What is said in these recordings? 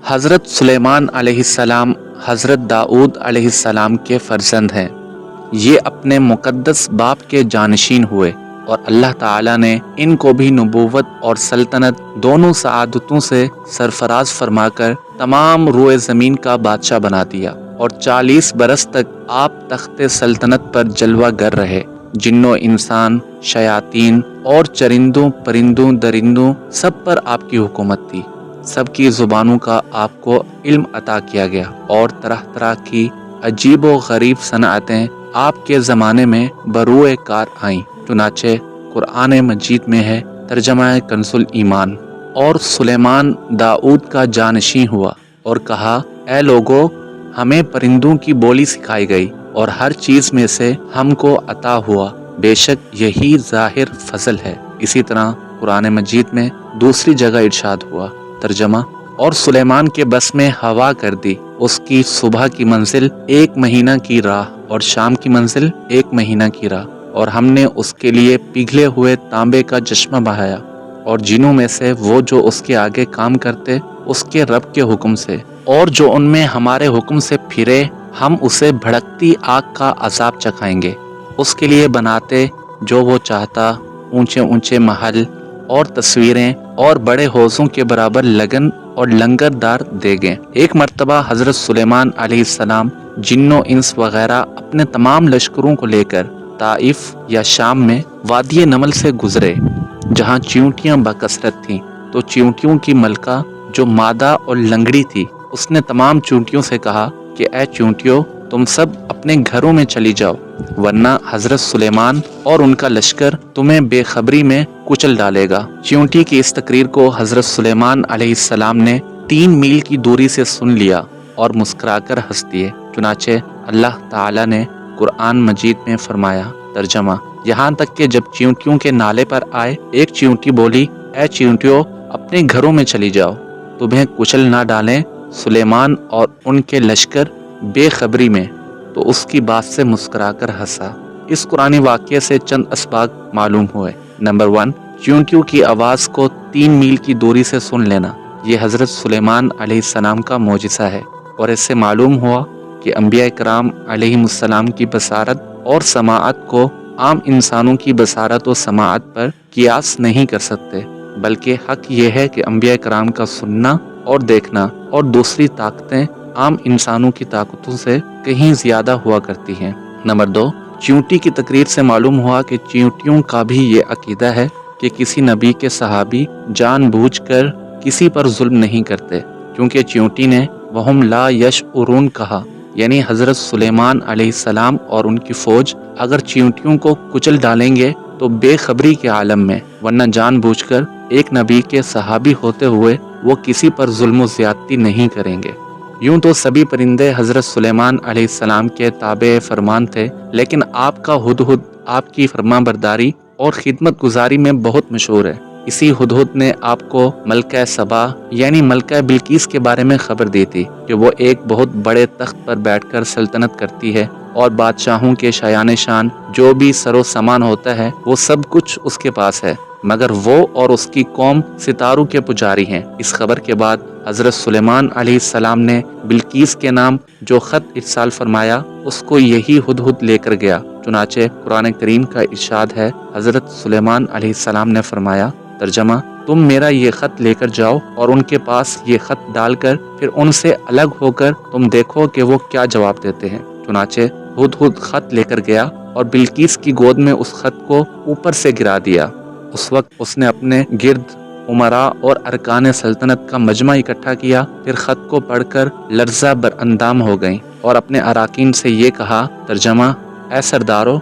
حضرت سلیمان علیہ السلام حضرت داؤد علیہ السلام کے فرزند ہیں۔ یہ اپنے مقدس باپ کے جانشین ہوئے اور اللہ تعالیٰ نے ان کو بھی نبوت اور سلطنت دونوں سعادتوں سے سرفراز فرما کر تمام روئے زمین کا بادشاہ بنا دیا، اور 40 برس تک آپ تخت سلطنت پر جلوہ گر رہے۔ جنوں انسان، شیاطین اور چرندوں پرندوں درندوں سب پر آپ کی حکومت تھی۔ سب کی زبانوں کا آپ کو علم عطا کیا گیا، اور طرح طرح کی عجیب و غریب صنعتیں آپ کے زمانے میں بروئے کار آئیں۔ چنانچہ قرآن مجید میں ہے، ترجمہ کنز الایمان: اور سلیمان داؤد کا جانشین ہوا اور کہا، اے لوگو، ہمیں پرندوں کی بولی سکھائی گئی اور ہر چیز میں سے ہم کو عطا ہوا، بے شک یہی ظاہر فضل ہے۔ اسی طرح قرآن مجید میں دوسری جگہ ارشاد ہوا، ترجمہ: اور سلیمان کے بس میں ہوا کر دی، اس کی صبح کی منزل 1 مہینہ کی راہ اور شام کی منزل 1 مہینہ کی راہ، اور ہم نے اس کے لیے پگھلے ہوئے تانبے کا چشمہ بہایا، اور جنوں میں سے وہ جو اس کے آگے کام کرتے اس کے رب کے حکم سے، اور جو ان میں ہمارے حکم سے پھرے ہم اسے بھڑکتی آگ کا عذاب چکھائیں گے۔ اس کے لیے بناتے جو وہ چاہتا، اونچے اونچے محل اور تصویریں اور بڑے حوضوں کے برابر لگن اور لنگردار دیگیں۔ ایک مرتبہ حضرت سلیمان علیہ السلام جنوں انس وغیرہ اپنے تمام لشکروں کو لے کر طائف یا شام میں وادی نمل سے گزرے، جہاں چیونٹیاں بکثرت تھیں۔ تو چیونٹیوں کی ملکہ جو مادہ اور لنگڑی تھی، اس نے تمام چیونٹیوں سے کہا کہ اے چیونٹیوں، تم سب اپنے گھروں میں چلی جاؤ، ورنہ حضرت سلیمان اور ان کا لشکر تمہیں بے خبری میں کچل ڈالے گا۔ چیونٹی کی اس تقریر کو حضرت سلیمان علیہ السلام نے 3 میل کی دوری سے سن لیا اور مسکرا کر ہنس دیے۔ چنانچہ اللہ تعالیٰ نے قرآن مجید میں فرمایا، ترجمہ: یہاں تک کہ جب چیونٹیوں کے نالے پر آئے، ایک چیونٹی بولی، اے چیونٹیوں، اپنے گھروں میں چلی جاؤ، تمہیں کچل نہ ڈالیں سلیمان اور ان کے لشکر بے خبری میں۔ تو اس کی بات سے مسکرا کر ہنسا۔ اس قرآنی واقعے سے چند اسباق معلوم ہوئے۔ نمبر 1، چیونٹیوں کی آواز کو 3 میل کی دوری سے سن لینا، یہ حضرت سلیمان علیہ السلام کا معجزہ ہے، اور اس سے معلوم ہوا کہ انبیاء کرام علیہم السلام کی بصارت اور سماعت کو عام انسانوں کی بصارت و سماعت پر قیاس نہیں کر سکتے، بلکہ حق یہ ہے کہ انبیاء کرام کا سننا اور دیکھنا اور دوسری طاقتیں عام انسانوں کی طاقتوں سے کہیں زیادہ ہوا کرتی ہیں۔ نمبر 2، چیونٹی کی تقریر سے معلوم ہوا کہ چیونٹیوں کا بھی یہ عقیدہ ہے کہ کسی نبی کے صحابی جان بوجھ کر کسی پر ظلم نہیں کرتے، کیونکہ چیونٹی نے وہم لا یشعرون کہا، یعنی حضرت سلیمان علیہ السلام اور ان کی فوج اگر چیونٹیوں کو کچل ڈالیں گے تو بے خبری کے عالم میں، ورنہ جان بوجھ کر ایک نبی کے صحابی ہوتے ہوئے وہ کسی پر ظلم و زیادتی نہیں کریں گے۔ یوں تو سبھی پرندے حضرت سلیمان علیہ السلام کے تابع فرمان تھے، لیکن آپ کا ہدہد آپ کی فرمان برداری اور خدمت گزاری میں بہت مشہور ہے۔ اسی ہدہد نے آپ کو ملکہ سبا یعنی ملکہ بلقیس کے بارے میں خبر دی تھی کہ وہ ایک بہت بڑے تخت پر بیٹھ کر سلطنت کرتی ہے، اور بادشاہوں کے شایان شان جو بھی سر و سامان ہوتا ہے وہ سب کچھ اس کے پاس ہے، مگر وہ اور اس کی قوم ستاروں کے پجاری ہیں۔ اس خبر کے بعد حضرت سلیمان علیہ السلام نے بلقیس کے نام جو خط ارسال فرمایا، اس کو یہی ہدہد لے کر گیا۔ چنانچہ قرآن کریم کا ارشاد ہے، حضرت سلیمان علیہ السلام نے فرمایا، ترجمہ: تم میرا یہ خط لے کر جاؤ اور ان کے پاس یہ خط ڈال کر پھر ان سے الگ ہو کر تم دیکھو کہ وہ کیا جواب دیتے ہیں۔ چنانچہ ہدہد خط لے کر گیا اور بلقیس کی گود میں اس خط کو اوپر سے گرا دیا۔ اس وقت اس نے اپنے گرد امراء اور ارکان سلطنت کا مجمع اکٹھا کیا، پھر خط کو پڑھ کر لرزہ بر اندام ہو گئیں اور اپنے اراکین سے یہ کہا، ترجمہ: اے سردارو،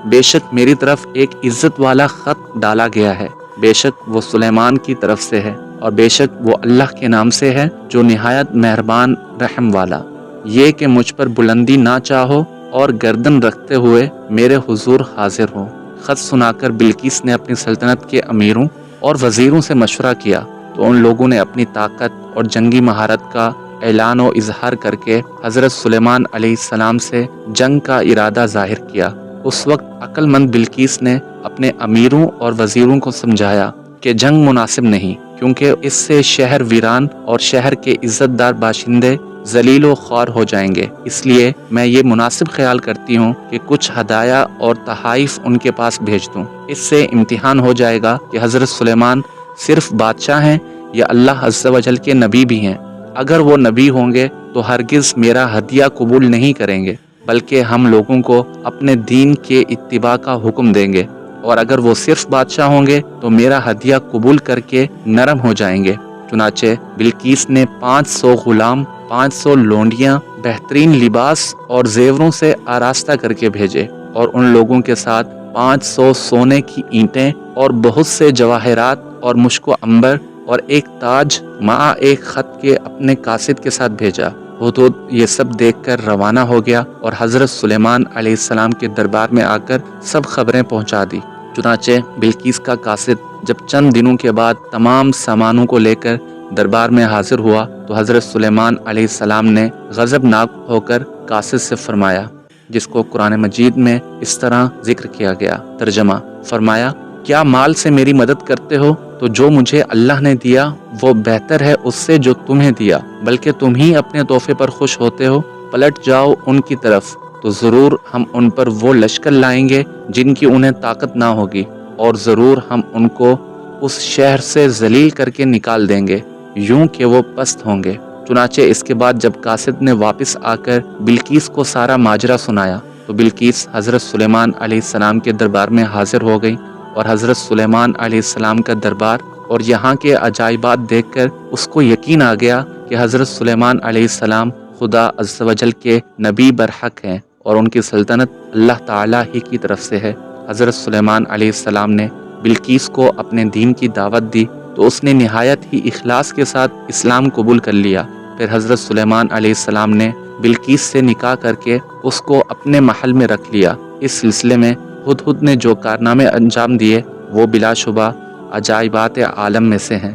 بے شک میری طرف ایک عزت والا خط ڈالا گیا ہے، بے شک وہ سلیمان کی طرف سے ہے، اور بے شک وہ اللہ کے نام سے ہے جو نہایت مہربان رحم والا۔ یہ کہ مجھ پر بلندی نہ چاہو اور گردن رکھتے ہوئے میرے حضور حاضر ہو۔ خط سنا کر بلقیس نے اپنی سلطنت کے امیروں اور وزیروں سے مشورہ کیا، تو ان لوگوں نے اپنی طاقت اور جنگی مہارت کا اعلان و اظہار کر کے حضرت سلیمان علیہ السلام سے جنگ کا ارادہ ظاہر کیا۔ اس وقت عقل مند بلقیس نے اپنے امیروں اور وزیروں کو سمجھایا کہ جنگ مناسب نہیں، کیونکہ اس سے شہر ویران اور شہر کے عزت دار باشندے ذلیل و خوار ہو جائیں گے۔ اس لیے میں یہ مناسب خیال کرتی ہوں کہ کچھ ہدایہ اور تحائف ان کے پاس بھیج دوں۔ اس سے امتحان ہو جائے گا کہ حضرت سلیمان صرف بادشاہ ہیں یا اللہ عز و جل کے نبی بھی ہیں۔ اگر وہ نبی ہوں گے تو ہرگز میرا ہدیہ قبول نہیں کریں گے، بلکہ ہم لوگوں کو اپنے دین کے اتباع کا حکم دیں گے، اور اگر وہ صرف بادشاہ ہوں گے تو میرا ہدیہ قبول کر کے نرم ہو جائیں گے۔ چنانچہ بلقیس نے 500 غلام، 500 لونڈیاں بہترین لباس اور زیوروں سے آراستہ کر کے بھیجے، اور ان لوگوں کے ساتھ 500 سونے کی اینٹیں اور بہت سے جواہرات اور مشک و عنبر اور ایک تاج مع ایک خط کے اپنے قاصد کے ساتھ بھیجا۔ ہدہد یہ سب دیکھ کر روانہ ہو گیا اور حضرت سلیمان علیہ السلام کے دربار میں آ کر سب خبریں پہنچا دی۔ چنانچہ بلقیس کا قاصد جب چند دنوں کے بعد تمام سامانوں کو لے کر دربار میں حاضر ہوا تو حضرت سلیمان علیہ السلام نے غضبناک ہو کر قاصد سے فرمایا، جس کو قرآن مجید میں اس طرح ذکر کیا گیا۔ ترجمہ فرمایا، کیا مال سے میری مدد کرتے ہو تو جو مجھے اللہ نے دیا وہ بہتر ہے اس سے جو تمہیں دیا، بلکہ تم ہی اپنے تحفے پر خوش ہوتے ہو۔ پلٹ جاؤ ان کی طرف تو ضرور ہم ان پر وہ لشکر لائیں گے جن کی انہیں طاقت نہ ہوگی، اور ضرور ہم ان کو اس شہر سے ذلیل کر کے نکال دیں گے، یوں کہ وہ پست ہوں گے۔ چنانچہ اس کے بعد جب قاصد نے واپس آ کر بلقیس کو سارا ماجرا سنایا تو بلقیس حضرت سلیمان علیہ السلام کے دربار میں حاضر ہو گئی، اور حضرت سلیمان علیہ السلام کا دربار اور یہاں کے عجائبات دیکھ کر اس کو یقین آ گیا کہ حضرت سلیمان علیہ السلام خدا عز و جل کے نبی برحق ہیں اور ان کی سلطنت اللہ تعالیٰ ہی کی طرف سے ہے۔ حضرت سلیمان علیہ السلام نے بلقیس کو اپنے دین کی دعوت دی تو اس نے نہایت ہی اخلاص کے ساتھ اسلام قبول کر لیا۔ پھر حضرت سلیمان علیہ السلام نے بلقیس سے نکاح کر کے اس کو اپنے محل میں رکھ لیا۔ اس سلسلے میں ہدہد نے جو کارنامے انجام دیے وہ بلا شبہ عجائبات عالم میں سے ہیں،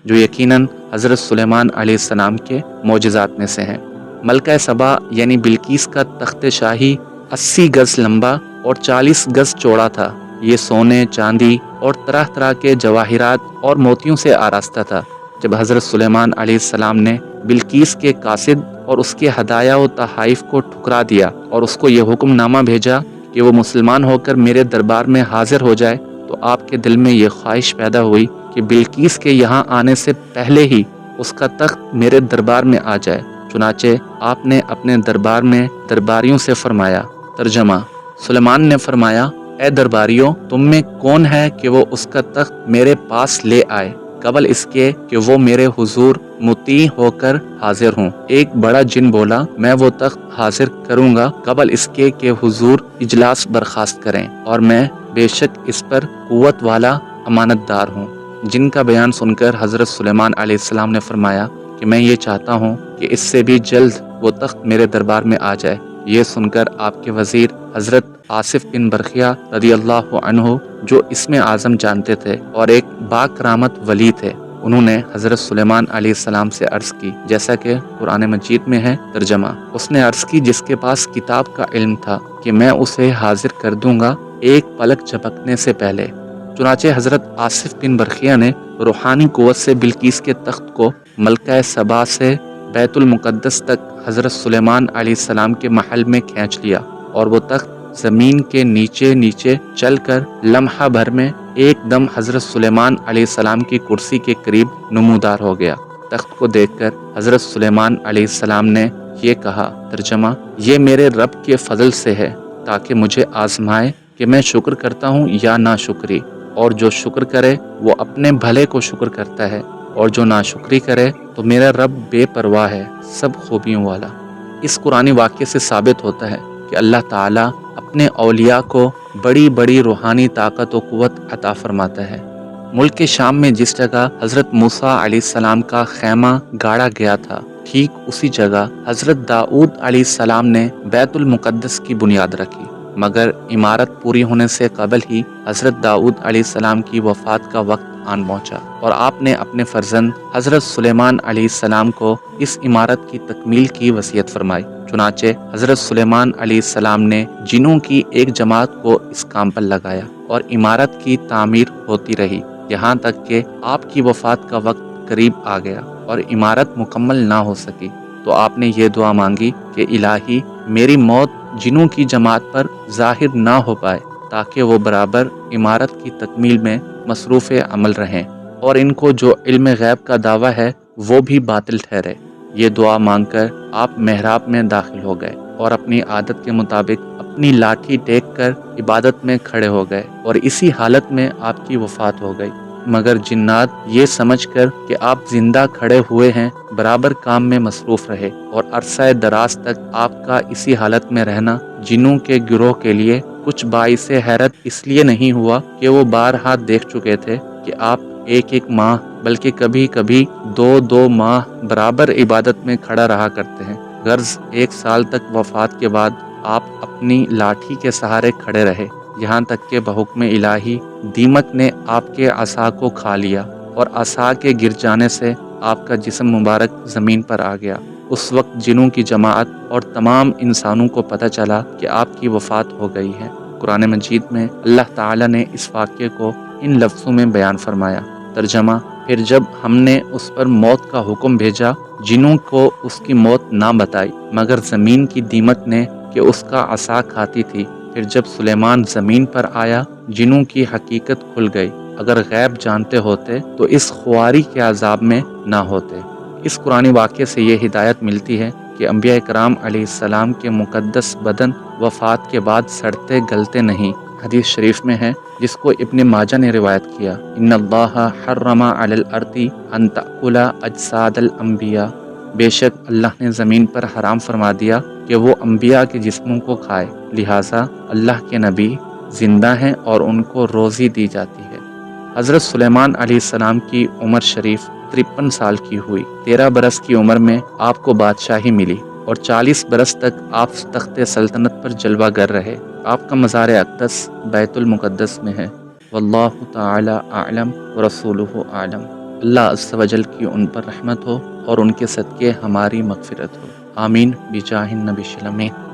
جو یقیناً حضرت سلیمان علیہ السلام کے معجزات میں سے ہیں۔ ملکہ سبا یعنی بلقیس کا تخت شاہی 80 گز لمبا اور 40 گز چوڑا تھا۔ یہ سونے، چاندی اور طرح طرح کے جواہرات اور موتیوں سے آراستہ تھا۔ جب حضرت سلیمان علیہ السلام نے بلقیس کے قاصد اور اس کے ہدایہ و تحائف کو ٹھکرا دیا اور اس کو یہ حکم نامہ بھیجا کہ وہ مسلمان ہو کر میرے دربار میں حاضر ہو جائے، تو آپ کے دل میں یہ خواہش پیدا ہوئی کہ بلقیس کے یہاں آنے سے پہلے ہی اس کا تخت میرے دربار میں آ جائے۔ چنانچہ آپ نے اپنے دربار میں درباریوں سے فرمایا۔ ترجمہ سلیمان نے فرمایا، اے درباریوں، تم میں کون ہے کہ وہ اس کا تخت میرے پاس لے آئے قبل اس کے کہ وہ میرے حضور مطیع ہو کر حاضر ہوں۔ ایک بڑا جن بولا، میں وہ تخت حاضر کروں گا قبل اس کے کہ حضور اجلاس برخاست کریں، اور میں بے شک اس پر قوت والا امانت دار ہوں۔ جن کا بیان سن کر حضرت سلیمان علیہ السلام نے فرمایا کہ میں یہ چاہتا ہوں کہ اس سے بھی جلد وہ تخت میرے دربار میں آ جائے۔ یہ سن کر آپ کے وزیر حضرت آصف بن برخیہ رضی اللہ عنہ، جو اسم اعظم جانتے تھے اور ایک با کرامت ولی تھے، انہوں نے حضرت سلیمان علیہ السلام سے عرض کی، جیسا کہ قرآن مجید میں ہے۔ ترجمہ اس نے عرض کی، جس کے پاس کتاب کا علم تھا، کہ میں اسے حاضر کر دوں گا ایک پلک جھپکنے سے پہلے۔ چنانچہ حضرت آصف بن برخیہ نے روحانی قوت سے بلقیس کے تخت کو ملکہ سبا سے بیت المقدس تک حضرت سلیمان علیہ السلام کے محل میں کھینچ لیا، اور وہ تخت زمین کے نیچے نیچے چل کر لمحہ بھر میں ایک دم حضرت سلیمان علیہ السلام کی کرسی کے قریب نمودار ہو گیا۔ تخت کو دیکھ کر حضرت سلیمان علیہ السلام نے یہ کہا۔ ترجمہ یہ میرے رب کے فضل سے ہے تاکہ مجھے آزمائے کہ میں شکر کرتا ہوں یا ناشکری، اور جو شکر کرے وہ اپنے بھلے کو شکر کرتا ہے، اور جو ناشکری کرے تو میرا رب بے پرواہ ہے، سب خوبیوں والا۔ اس قرآنی واقعے سے ثابت ہوتا ہے کہ اللہ تعالیٰ اپنے اولیاء کو بڑی بڑی روحانی طاقت و قوت عطا فرماتا ہے۔ ملک شام میں جس جگہ حضرت موسیٰ علیہ السلام کا خیمہ گاڑا گیا تھا، ٹھیک اسی جگہ حضرت داؤد علیہ السلام نے بیت المقدس کی بنیاد رکھی، مگر عمارت پوری ہونے سے قبل ہی حضرت داؤد علیہ السلام کی وفات کا وقت آن پہنچا، اور آپ نے اپنے فرزند حضرت سلیمان علیہ السلام کو اس عمارت کی تکمیل کی وصیت فرمائی۔ چنانچہ حضرت سلیمان علیہ السلام نے جنوں کی ایک جماعت کو اس کام پر لگایا، اور عمارت کی تعمیر ہوتی رہی، یہاں تک کہ آپ کی وفات کا وقت قریب آ گیا اور عمارت مکمل نہ ہو سکی تو آپ نے یہ دعا مانگی کہ الہی میری موت جنوں کی جماعت پر ظاہر نہ ہو پائے تاکہ وہ برابر عمارت کی تکمیل میں مصروف عمل رہیں اور ان کو جو علم غیب کا دعویٰ ہے وہ بھی باطل ٹھہرے۔ یہ دعا مانگ کر آپ محراب میں داخل ہو گئے اور اپنی عادت کے مطابق اپنی لاٹھی ٹیک کر عبادت میں کھڑے ہو گئے اور اسی حالت میں آپ کی وفات ہو گئی۔ مگر جنات یہ سمجھ کر کہ آپ زندہ کھڑے ہوئے ہیں برابر کام میں مصروف رہے اور عرصہ دراز تک آپ کا اسی حالت میں رہنا جنوں کے گروہ کے لیے کچھ باعث حیرت اس لیے نہیں ہوا کہ وہ بارہا دیکھ چکے تھے کہ آپ ایک ماہ بلکہ کبھی کبھی دو ماہ برابر عبادت میں کھڑا رہا کرتے ہیں، غرض 1 سال تک وفات کے بعد آپ اپنی لاٹھی کے سہارے کھڑے رہے، یہاں تک کہ بحکم الہی دیمک نے آپ کے عصا کو کھا لیا اور عصا کے گر جانے سے آپ کا جسم مبارک زمین پر آ گیا۔ اس وقت جنوں کی جماعت اور تمام انسانوں کو پتہ چلا کہ آپ کی وفات ہو گئی ہے۔ قرآن مجید میں اللہ تعالیٰ نے اس واقعے کو ان لفظوں میں بیان فرمایا۔ ترجمہ: پھر جب ہم نے اس پر موت کا حکم بھیجا، جنوں کو اس کی موت نہ بتائی مگر زمین کی دیمک نے کہ اس کا عصا کھاتی تھی۔ پھر جب سلیمان زمین پر آیا، جنوں کی حقیقت کھل گئی۔ اگر غیب جانتے ہوتے تو اس خواری کے عذاب میں نہ ہوتے۔ اس قرآنی واقعے سے یہ ہدایت ملتی ہے کہ انبیاء کرام علیہ السلام کے مقدس بدن وفات کے بعد سڑتے گلتے نہیں۔ حدیث شریف میں ہے جس کو ابن ماجہ نے روایت کیا، ان اللہ حرم علی الارض ان تأکل اجساد الانبیاء، بے شک اللہ نے زمین پر حرام فرما دیا کہ وہ انبیاء کے جسموں کو کھائے، لہٰذا اللہ کے نبی زندہ ہیں اور ان کو روزی دی جاتی ہے۔ حضرت سلیمان علیہ السلام کی عمر شریف 53 سال کی ہوئی۔ 13 برس کی عمر میں آپ کو بادشاہی ملی اور 40 برس تک آپ تخت سلطنت پر جلوہ گر رہے۔ آپ کا مزار اقدس بیت المقدس میں ہے۔ واللہ تعالی اعلم ورسولہ اعلم۔ اللہ عز و جل کی ان پر رحمت ہو اور ان کے صدقے ہماری مغفرت ہو، آمین بجاہ النبی صلی اللہ علیہ وسلم۔